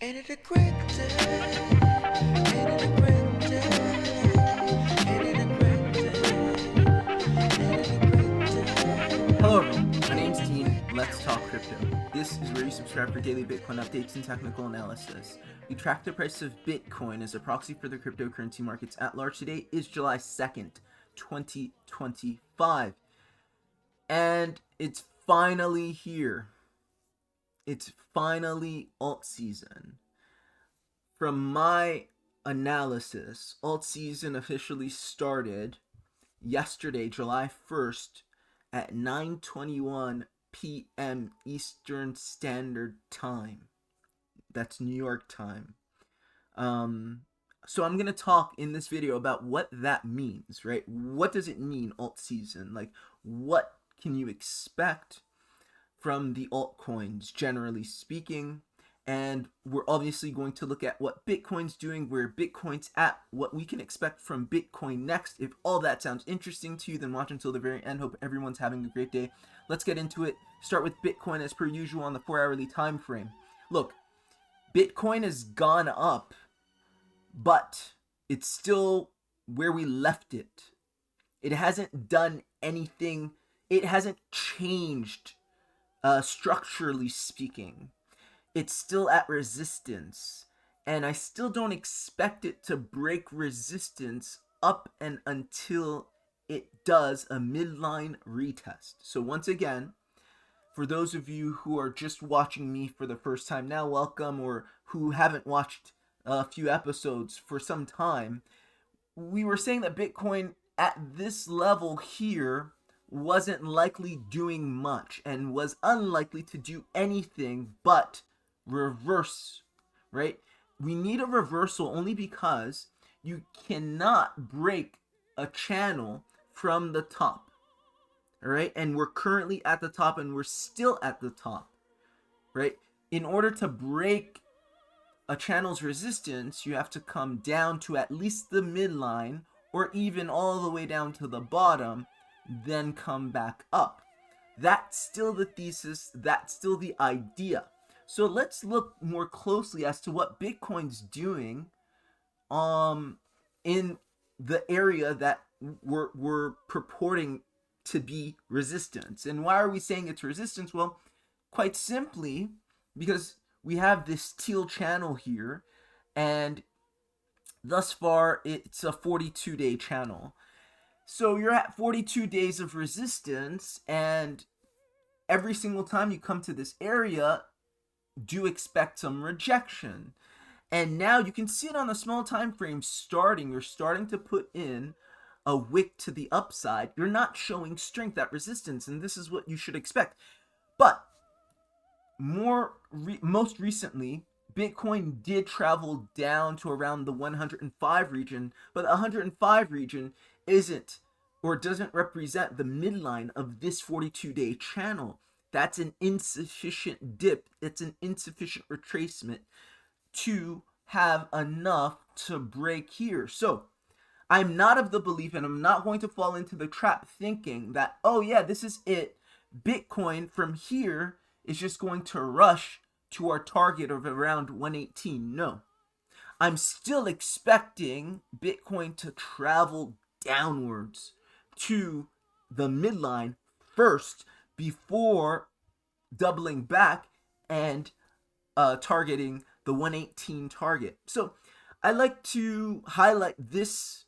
Ain't it a great day? Ain't it a great day? Ain't it a great day? Ain't it a great day? Hello everyone, my name's Dean. Let's talk crypto. This is where you subscribe for daily Bitcoin updates and technical analysis. We track the price of Bitcoin as a proxy for the cryptocurrency markets at large. Today is July 2nd, 2025. And it's finally here. It's finally alt season. From my analysis, alt season officially started yesterday, July 1st at 9:21 p.m. Eastern Standard Time. That's New York time. So I'm going to talk in this video about what that means, right? What does it mean, alt season? Like, what can you expect from the altcoins, generally speaking? And we're obviously going to look at what Bitcoin's doing, where Bitcoin's at, what we can expect from Bitcoin next. If all that sounds interesting to you, then watch until the very end. Hope everyone's having a great day. Let's get into it. Start with Bitcoin as per usual on the 4-hourly time frame. Look, Bitcoin has gone up, but it's still where we left it. It hasn't done anything. It hasn't changed structurally speaking. It's still at resistance, and I still don't expect it to break resistance up and until it does a midline retest. So once again, for those of you who are just watching me for the first time now, welcome, or who haven't watched a few episodes for some time, we were saying that Bitcoin at this level here wasn't likely doing much and was unlikely to do anything but reverse, right? We need a reversal only because you cannot break a channel from the top, all right? And we're currently at the top, and we're still at the top, right? In order to break a channel's resistance, you have to come down to at least the midline, or even all the way down to the bottom, then come back up. That's still the thesis, that's still the idea. So let's look more closely as to what Bitcoin's doing in the area that we're purporting to be resistance. And why are we saying it's resistance? Well, quite simply because we have this teal channel here, and thus far it's a 42-day channel. So you're at 42 days of resistance, and every single time you come to this area, do expect some rejection. And now you can see it on the small time frame starting. You're starting to put in a wick to the upside. You're not showing strength at resistance, and this is what you should expect. But most recently, Bitcoin did travel down to around the 105 region, but the 105 region isn't or doesn't represent the midline of this 42-day channel. That's an insufficient dip. It's an insufficient retracement to have enough to break here. So I'm not of the belief, and I'm not going to fall into the trap thinking that, oh yeah, this is it. Bitcoin from here is just going to rush to our target of around 118. No. I'm still expecting Bitcoin to travel downwards to the midline first before doubling back and targeting the 118 target. So I like to highlight this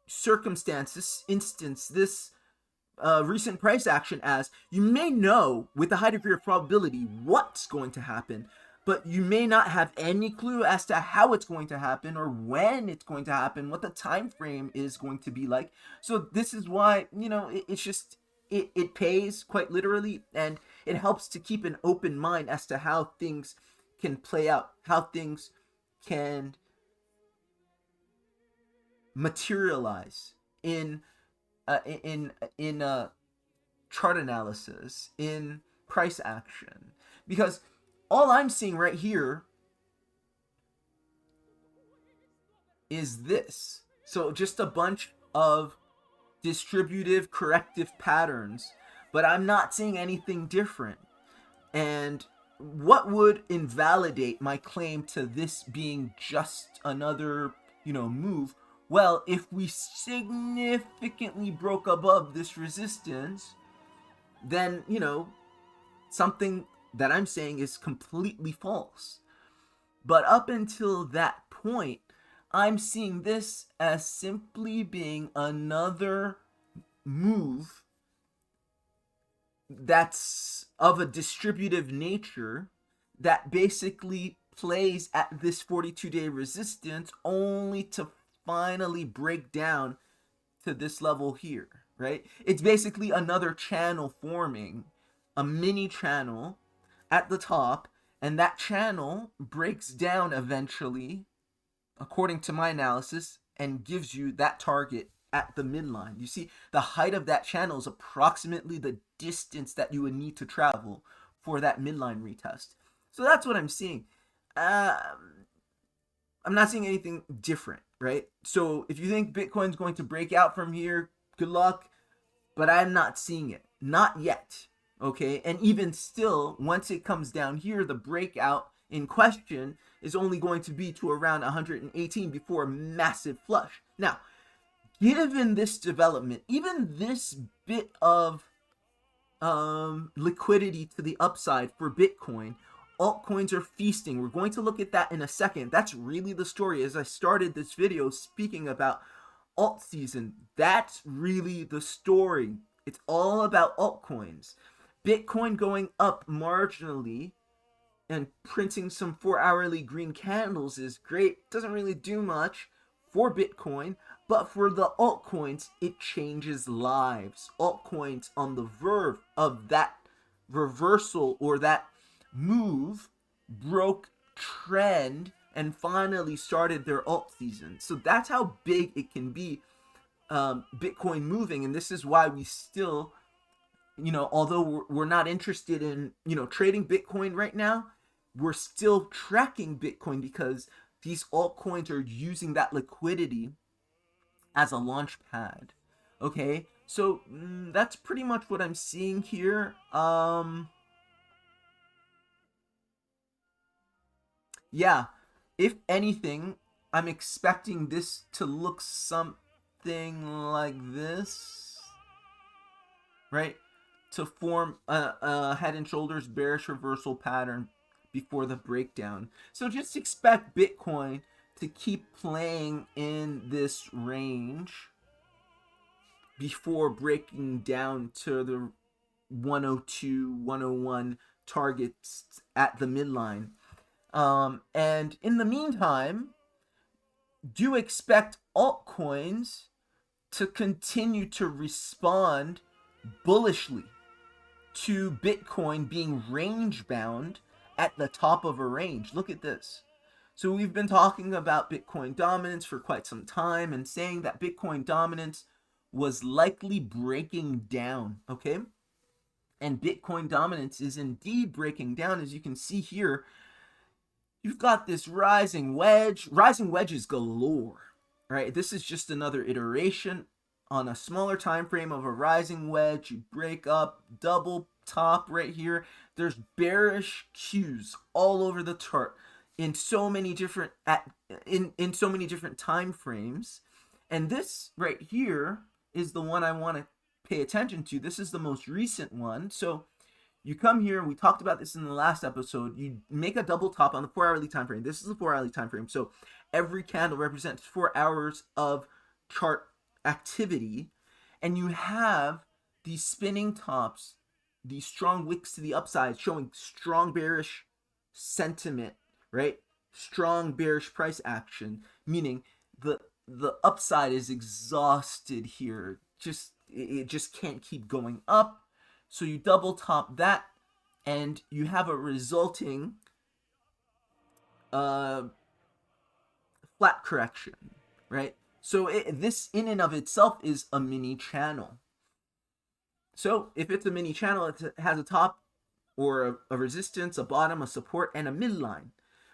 circumstance, this instance, this recent price action as you may know with a high degree of probability what's going to happen, but you may not have any clue as to how it's going to happen or when it's going to happen, what the time frame is going to be like. So this is why, it's just, it pays quite literally, and it helps to keep an open mind as to how things can play out, how things can materialize in chart analysis, in price action. Because all I'm seeing right here is this. So just a bunch of distributive corrective patterns, but I'm not seeing anything different. And what would invalidate my claim to this being just another, move? Well, if we significantly broke above this resistance, then, something that I'm saying is completely false. But up until that point, I'm seeing this as simply being another move that's of a distributive nature that basically plays at this 42-day resistance only to finally break down to this level here, right? It's basically another channel forming, a mini channel at the top, and that channel breaks down eventually, according to my analysis, and gives you that target at the midline. You see, the height of that channel is approximately the distance that you would need to travel for that midline retest. So that's what I'm seeing. I'm not seeing anything different, right? So if you think Bitcoin's going to break out from here, good luck, but I'm not seeing it. Not yet, okay? And even still, once it comes down here, the breakout in question is only going to be to around 118 before a massive flush. Now, given this development, even this bit of liquidity to the upside for Bitcoin, altcoins are feasting. We're going to look at that in a second. That's really the story. As I started this video speaking about Altseason, that's really the story. It's all about altcoins. Bitcoin going up marginally and printing some 4-hourly green candles is great. Doesn't really do much for Bitcoin, but for the altcoins, it changes lives. Altcoins on the verge of that reversal or that move broke trend and finally started their alt season. So that's how big it can be, Bitcoin moving. And this is why we still, although we're not interested in, trading Bitcoin right now, we're still tracking Bitcoin because these altcoins are using that liquidity as a launch pad. Okay, so that's pretty much what I'm seeing here. Yeah, if anything, I'm expecting this to look something like this, right? To form a head and shoulders bearish reversal pattern before the breakdown. So just expect Bitcoin to keep playing in this range before breaking down to the 102, 101 targets at the midline. And in the meantime, do expect altcoins to continue to respond bullishly to Bitcoin being range bound at the top of a range. Look at this. So we've been talking about Bitcoin dominance for quite some time and saying that Bitcoin dominance was likely breaking down, okay? And Bitcoin dominance is indeed breaking down. As you can see here, you've got this rising wedges galore, right? This is just another iteration on a smaller time frame of a rising wedge. You break up, double top right here. There's bearish cues all over the chart in so many different in so many different time frames. And this right here is the one I want to pay attention to. This is the most recent one. So you come here, we talked about this in the last episode, you make a double top on the 4-hourly time frame. This is the 4-hourly time frame. So every candle represents 4 hours of chart activity, and you have these spinning tops, these strong wicks to the upside showing strong bearish sentiment, right? Strong bearish price action, meaning the upside is exhausted here. It just can't keep going up. So you double top that, and you have a resulting flat correction, right? So this in and of itself is a mini channel. So if it's a mini channel, it has a top or a resistance, a bottom, a support, and a midline.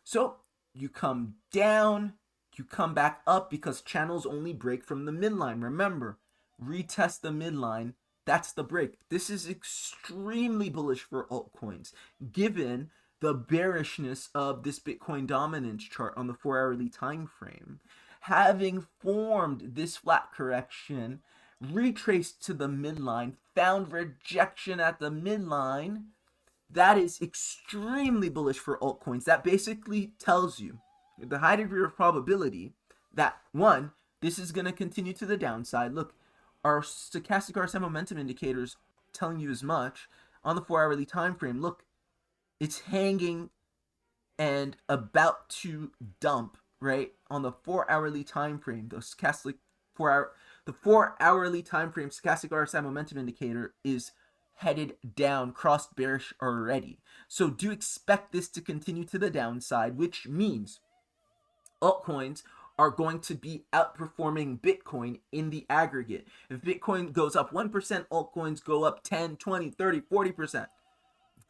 So you come down, you come back up because channels only break from the midline. Remember, retest the midline. That's the break. This is extremely bullish for altcoins, given the bearishness of this Bitcoin dominance chart on the 4-hourly time frame. Having formed this flat correction, retraced to the midline, found rejection at the midline, that is extremely bullish for altcoins. That basically tells you the high degree of probability that, one, this is going to continue to the downside. Look, our stochastic RSI momentum indicators telling you as much on the 4-hourly time frame. Look, it's hanging and about to dump, right, on the 4-hourly time frame. The 4-hourly time frame stochastic RSI momentum indicator is headed down, crossed bearish already. So do expect this to continue to the downside, which means altcoins are going to be outperforming Bitcoin in the aggregate. If Bitcoin goes up 1%, altcoins go up 10, 20, 30, 40%.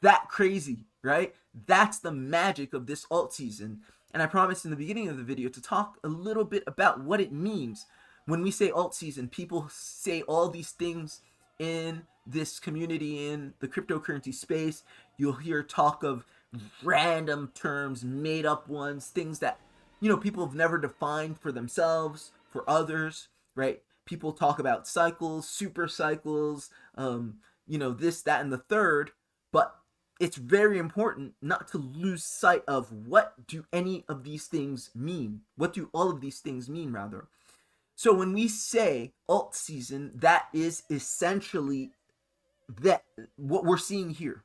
That crazy, right? That's the magic of this alt season. And I promised in the beginning of the video to talk a little bit about what it means. When we say alt season, people say all these things in this community, in the cryptocurrency space. You'll hear talk of random terms, made up ones, things that, people have never defined for themselves, for others, right? People talk about cycles, super cycles, this, that, and the third. But it's very important not to lose sight of what do any of these things mean. What do all of these things mean, rather? So when we say alt season, that is essentially that what we're seeing here.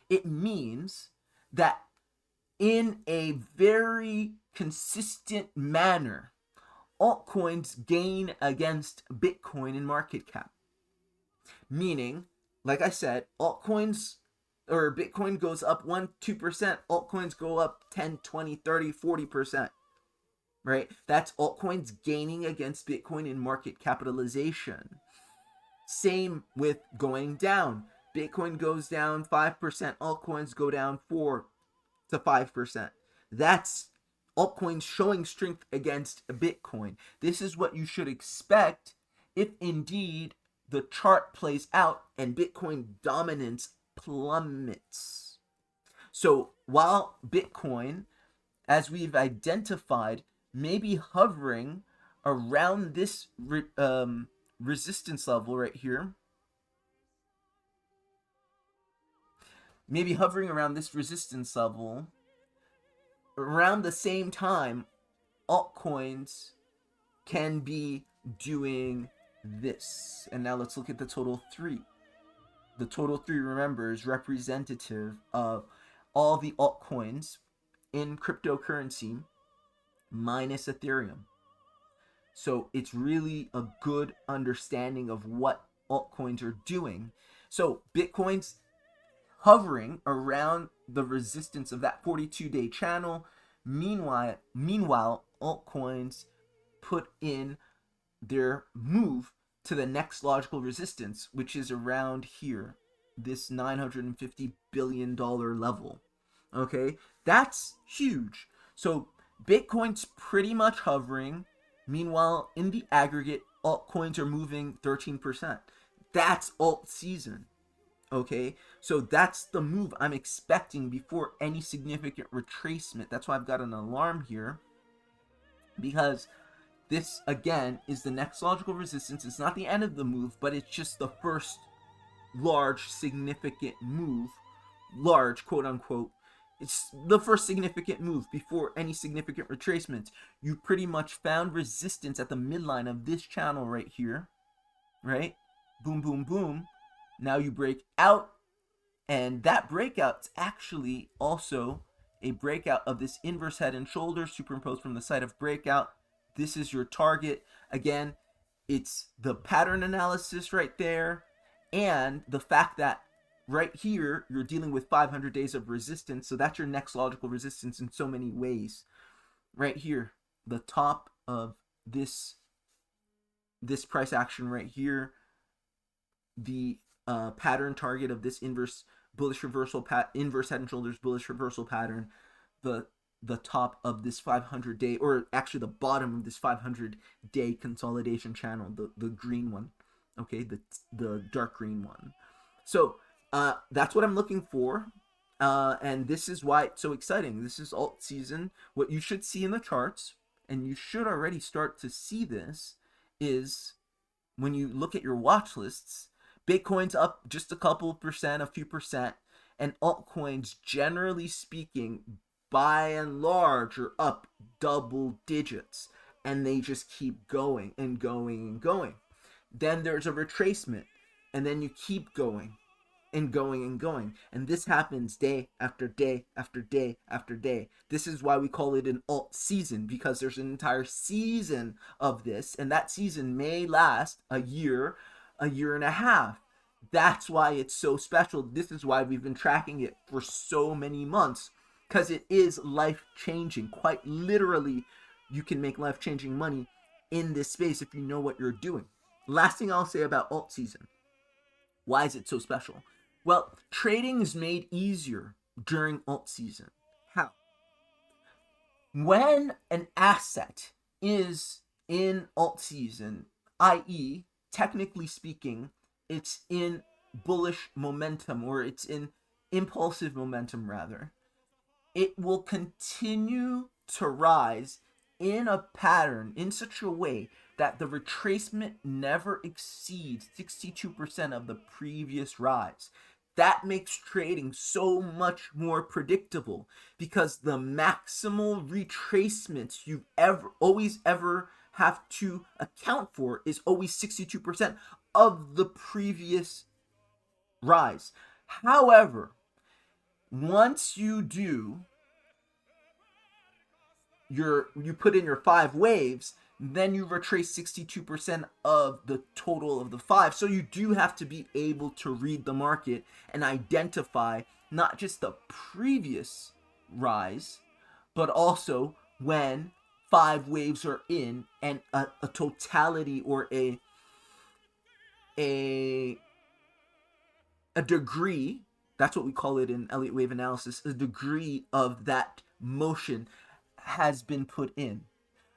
It means that in a very consistent manner, altcoins gain against Bitcoin in market cap. Meaning, like I said, altcoins or Bitcoin goes up 1-2%, altcoins go up 10, 20, 30, 40%. Right? That's altcoins gaining against Bitcoin in market capitalization. Same with going down. Bitcoin goes down 5%, altcoins go down 4 to 5%. That's altcoins showing strength against Bitcoin. This is what you should expect if indeed the chart plays out and Bitcoin dominance plummets. So while Bitcoin, as we've identified, may be hovering around this resistance level right here, maybe hovering around this resistance level, around the same time, altcoins can be doing this. And now let's look at the total 3. The total 3, remember, is representative of all the altcoins in cryptocurrency minus Ethereum. So it's really a good understanding of what altcoins are doing. So Bitcoin's hovering around the resistance of that 42-day channel. Meanwhile, altcoins put in their move to the next logical resistance, which is around here, this $950 billion level. Okay, that's huge. So Bitcoin's pretty much hovering. Meanwhile, in the aggregate, altcoins are moving 13%. That's alt season. Okay, so that's the move I'm expecting before any significant retracement. That's why I've got an alarm here, because this, again, is the next logical resistance. It's not the end of the move, but it's just the first large significant move. Large, quote unquote. It's the first significant move before any significant retracement. You pretty much found resistance at the midline of this channel right here. Right? Boom, boom, boom. Now you break out. And that breakout's actually also a breakout of this inverse head and shoulders superimposed from the side of breakout. This is your target. Again, it's the pattern analysis right there, and the fact that right here you're dealing with 500 days of resistance. So that's your next logical resistance in so many ways. Right here, the top of this price action right here, the pattern target of this inverse bullish reversal inverse head and shoulders bullish reversal pattern, the top of this 500-day, or actually the bottom of this 500-day consolidation channel, the green one, okay, the dark green one. So that's what I'm looking for. And this is why it's so exciting. This is alt season. What you should see in the charts, and you should already start to see this, is when you look at your watch lists, Bitcoin's up just a couple percent, a few percent, and altcoins, generally speaking, by and large, are up double digits. And they just keep going and going and going. Then there's a retracement, and then you keep going and going and going. And this happens day after day after day after day. This is why we call it an alt season, because there's an entire season of this, and that season may last a year and a half. That's why it's so special. This is why we've been tracking it for so many months, because it is life changing. Quite literally, you can make life changing money in this space if you know what you're doing. Last thing I'll say about alt season. Why is it so special? Well, trading is made easier during alt season. How? When an asset is in alt season, i.e., technically speaking, it's in bullish momentum, or it's in impulsive momentum rather, it will continue to rise in a pattern in such a way that the retracement never exceeds 62% of the previous rise. That makes trading so much more predictable, because the maximal retracements you've always have to account for is always 62% of the previous rise. However, once you do you put in your 5 waves, then you retrace 62% of the total of the 5. So you do have to be able to read the market and identify not just the previous rise, but also when 5 waves are in, and a totality, or a degree, that's what we call it in Elliott wave analysis, a degree of that motion has been put in.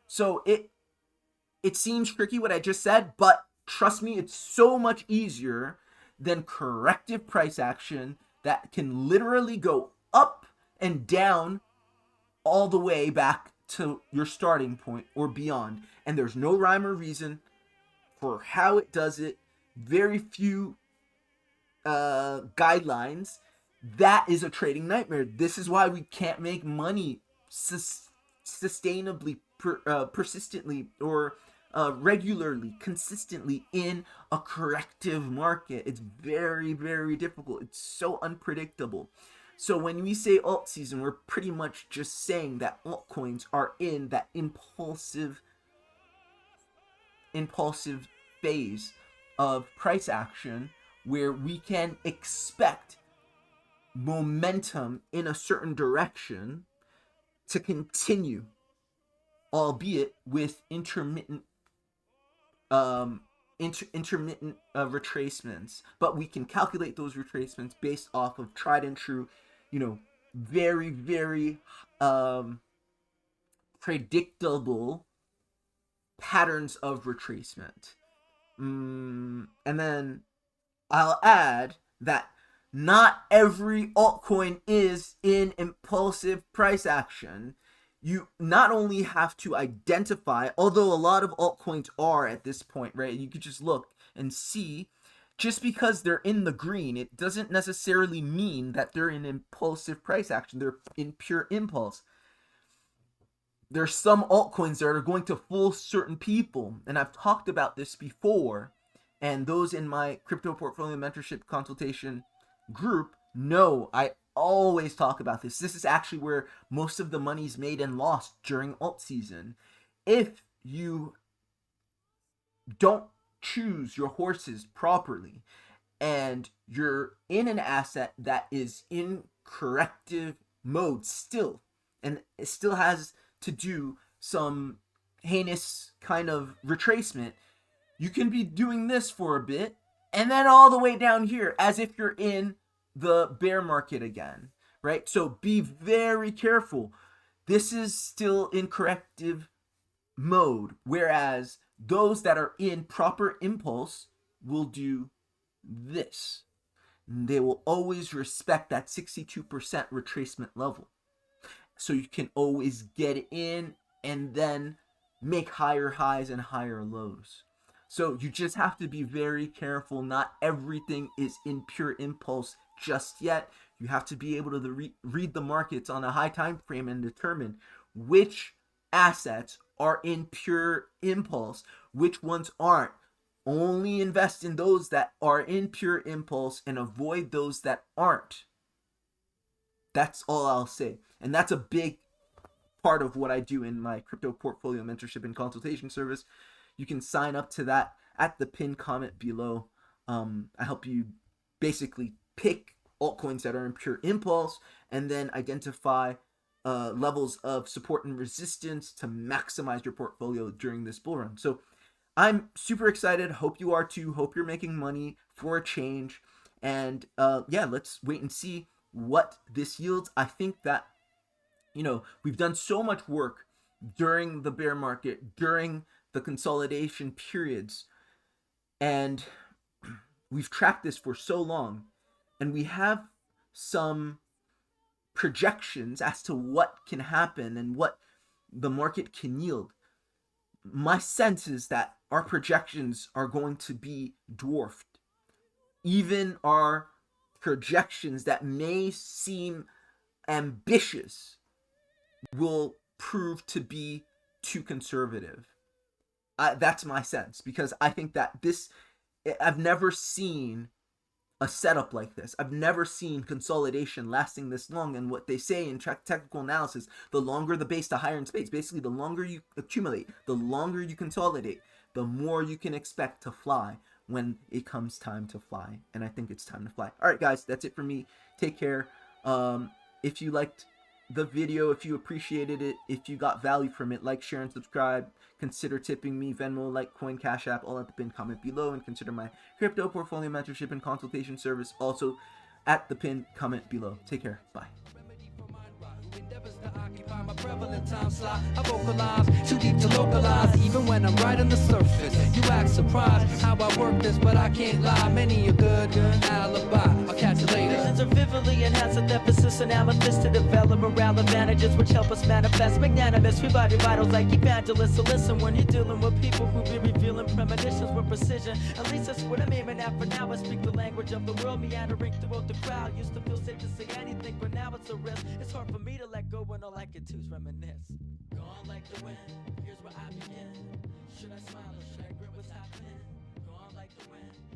So it seems tricky what I just said, but trust me, it's so much easier than corrective price action that can literally go up and down all the way back to your starting point or beyond. And there's no rhyme or reason for how it does it. Very few guidelines. That is a trading nightmare. This is why we can't make money sustainably, persistently, or regularly, consistently in a corrective market. It's very, very difficult. It's so unpredictable. So when we say alt season, we're pretty much just saying that altcoins are in that impulsive phase of price action, where we can expect momentum in a certain direction to continue, albeit with intermittent retracements. But we can calculate those retracements based off of tried and true, very, very predictable patterns of retracement. And then I'll add that not every altcoin is in impulsive price action. You not only have to identify, although a lot of altcoins are at this point, right? You could just look and see, just because they're in the green, it doesn't necessarily mean that they're in impulsive price action. They're in pure impulse. There's some altcoins that are going to fool certain people, and I've talked about this before, and those in my crypto portfolio mentorship consultation group know I always talk about this. This is actually where most of the money's made and lost during alt season. If you don't choose your horses properly, and you're in an asset that is in corrective mode still, and it still has to do some heinous kind of retracement, you can be doing this for a bit, and then all the way down here as if you're in the bear market again, right? So be very careful. This is still in corrective mode, whereas those that are in proper impulse will do this. they will always respect that 62% retracement level. So you can always get in and then make higher highs and higher lows. So you just have to be very careful. Not everything is in pure impulse just yet. You have to be able to read the markets on a high time frame and determine which assets are in pure impulse, which ones aren't. Only invest in those that are in pure impulse and avoid those that aren't. That's all I'll say. And that's a big part of what I do in my crypto portfolio mentorship and consultation service. You can sign up to that at the pinned comment below. I help you basically pick altcoins that are in pure impulse and then identify levels of support and resistance to maximize your portfolio during this bull run. So I'm super excited. Hope you are too. Hope you're making money for a change. And yeah, let's wait and see what this yields. I think that, we've done so much work during the bear market, during the consolidation periods, and we've tracked this for so long, and we have some projections as to what can happen and what the market can yield. My sense is that our projections are going to be dwarfed. Even our projections that may seem ambitious will prove to be too conservative. That's my sense, because I think that I've never seen a setup like this. I've never seen consolidation lasting this long. And what they say in technical analysis, the longer the base, the higher in space. Basically, the longer you accumulate, the longer you consolidate, the more you can expect to fly when it comes time to fly. And I think it's time to fly. All right, guys, that's it for me. Take care. If you liked the video, if you appreciated it, if you got value from it, like, share, and subscribe. Consider tipping me, Venmo, Litecoin, Cash App, all at the pinned comment below, and consider my crypto portfolio mentorship and consultation service also at the pinned comment below. Take care. Bye. My prevalent time slot, I vocalize, too deep to localize. Even when I'm right on the surface, you act surprised how I work this, but I can't lie. Many a good alibi. I'll catch you later. Visions are vividly enhanced with emphasis and amethyst to develop morale advantages which help us manifest magnanimous. We body vitals like evangelists. So listen when you're dealing with people who be revealing premonitions with precision. At least that's what I'm aiming at for now. I speak the language of the world, meandering throughout the crowd. Used to feel safe to say anything, but now it's a risk. It's hard for me to let go when all I can do is reminisce. Gone like the wind, here's where I begin. Should I smile or should I grin what's happening? Gone like the wind.